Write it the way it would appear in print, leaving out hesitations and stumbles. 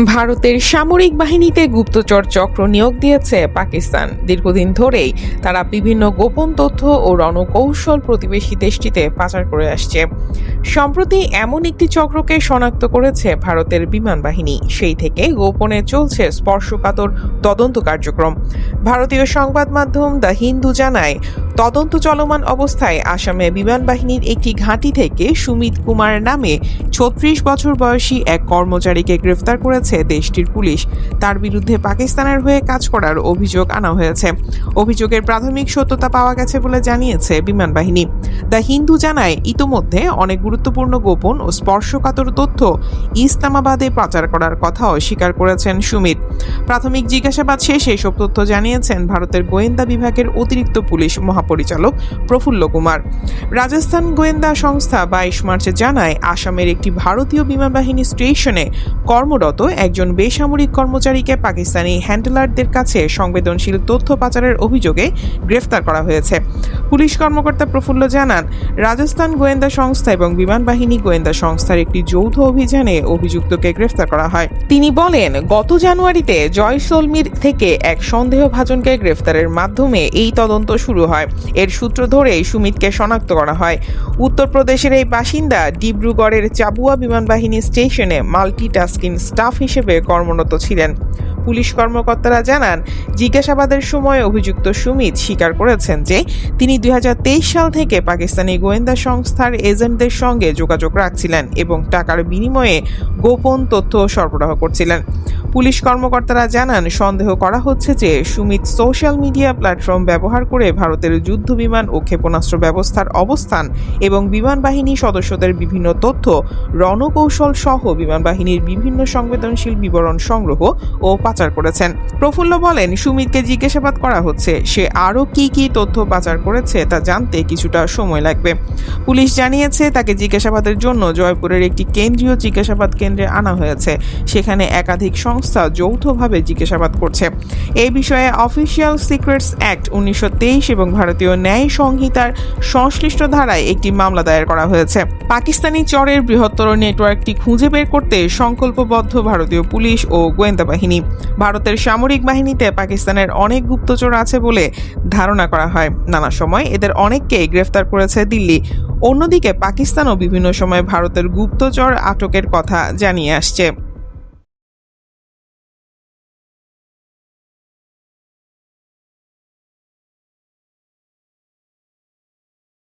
ভারতের সামরিক বাহিনীতে গুপ্তচর চক্র নিয়োগ দিয়েছে পাকিস্তান। দীর্ঘদিন ধরেই তারা বিভিন্ন গোপন তথ্য ও রণকৌশল প্রতিবেশী দেশটিতে পাচার করে আসছে। সম্প্রতি এমন একটি চক্রকে শনাক্ত করেছে ভারতের বিমান বাহিনী। সেই থেকে গোপনে চলছে স্পর্শকাতর তদন্ত কার্যক্রম। ভারতীয় সংবাদ মাধ্যম দ্য হিন্দু জানায়, তদন্ত চলমান অবস্থায় আসামে বিমান বাহিনীর একটি ঘাঁটি থেকে সুমিত কুমার নামে ৩৬ বছর বয়সী এক কর্মচারীকে গ্রেফতার করেছে দেশটির পুলিশ। তার বিরুদ্ধে পাকিস্তানের হয়ে কাজ করার অভিযোগ আনা হয়েছে। অভিযোগের প্রাথমিক সত্যতা পাওয়া গেছে বলে জানিয়েছে বিমান বাহিনী। দ্য হিন্দু জানায়, ইতোমধ্যে অনেক গুরুত্বপূর্ণ গোপন ও স্পর্শকাতর তথ্য ইসলামাবাদে পাচার করার কথাও স্বীকার করেছেন সুমিত। প্রাথমিক জিজ্ঞাসাবাদ শেষে এসব তথ্য জানিয়েছেন ভারতের গোয়েন্দা বিভাগের অতিরিক্ত পুলিশ মহাপরিচালক প্রফুল্ল কুমার। রাজস্থান গোয়েন্দা সংস্থা ২২ মার্চে জানায়, আসামের একটি ভারতীয় বিমান বাহিনী স্টেশনে কর্মরত একজন বেসামরিক কর্মচারীকে পাকিস্তানি হ্যান্ডলারদের কাছে সংবেদনশীল তথ্য পাচারের অভিযোগে গ্রেফতার করা হয়েছে। পুলিশ কর্মকর্তা প্রফুল্ল জানান, রাজস্থান গোয়েন্দা সংস্থা এবং বিমান বাহিনী গোয়েন্দা সংস্থার একটি যৌথ অভিযানে অভিযুক্তকে গ্রেফতার করা হয়। তিনি বলেন, গত জানুয়ারিতে জয়সলমীর থেকে এক সন্দেহভাজনকে গ্রেফতারের মাধ্যমে এই তদন্ত শুরু হয়। এর সূত্র ধরেই সুমিতকে শনাক্ত করা হয়। উত্তরপ্রদেশের এই বাসিন্দা ডিব্রুগড়ের চাবুয়া বিমান বাহিনী স্টেশনে মাল্টিটাস্কিং স্টাফ হিসেবে কর্মরত ছিলেন। পুলিশ কর্মকর্তারা জানান, জিজ্ঞাসাবাদের সময় অভিযুক্ত সুমিত স্বীকার করেছেন যে তিনি ২০২৩ সাল থেকে পাকিস্তানি গোয়েন্দা সংস্থার এজেন্টদের সঙ্গে যোগাযোগ রাখছিলেন এবং টাকার বিনিময়ে গোপন তথ্য সরবরাহ করছিলেন। পুলিশ কর্মকর্তারা জানান, সন্দেহ করা হচ্ছে যে সুমিত সোশ্যাল মিডিয়া প্ল্যাটফর্ম ব্যবহার করে ভারতের যুদ্ধ বিমান ও ক্ষেপণাস্ত্র ব্যবস্থার অবস্থান এবং বিমান বাহিনী সদস্যদের বিভিন্ন তথ্য, রণকৌশল সহ বিমান বাহিনীর বিভিন্ন সংবেদনশীল বিবরণ সংগ্রহ ও পাচার করেছেন। প্রফুল্ল বলেন, সুমিতকে জিজ্ঞাসাবাদ করা হচ্ছে। সে আরও কি তথ্য পাচার করেছে তা জানতে কিছুটা সময় লাগবে। পুলিশ জানিয়েছে, তাকে জিজ্ঞাসাবাদের জন্য জয়পুরের একটি কেন্দ্রীয় জিজ্ঞাসাবাদ কেন্দ্রে আনা হয়েছে। সেখানে একাধিক সংস্থা যৌথভাবে জিজ্ঞাসাবাদ করছে। এই বিষয়ে অফিসিয়াল সিক্রেটস অ্যাক্ট ১৯২৩ এবং ভারতীয় ন্যায় সংহিতার সংশ্লিষ্ট ধারায় একটি মামলা দায়ের করা হয়েছে। পাকিস্তানি চরের বৃহত্তর নেটওয়ার্কটি খুঁজে বের করতে সংকল্পবদ্ধ ভারতীয় পুলিশ ও গোয়েন্দা বাহিনী। ভারতের সামরিক বাহিনীতে পাকিস্তানের অনেক গুপ্তচর আছে বলে ধারণা করা হয়। নানা সময় এদের অনেককেই গ্রেফতার করেছে দিল্লি। অন্যদিকে পাকিস্তানও বিভিন্ন সময় ভারতের গুপ্তচর আটকের কথা জানিয়ে আসছে।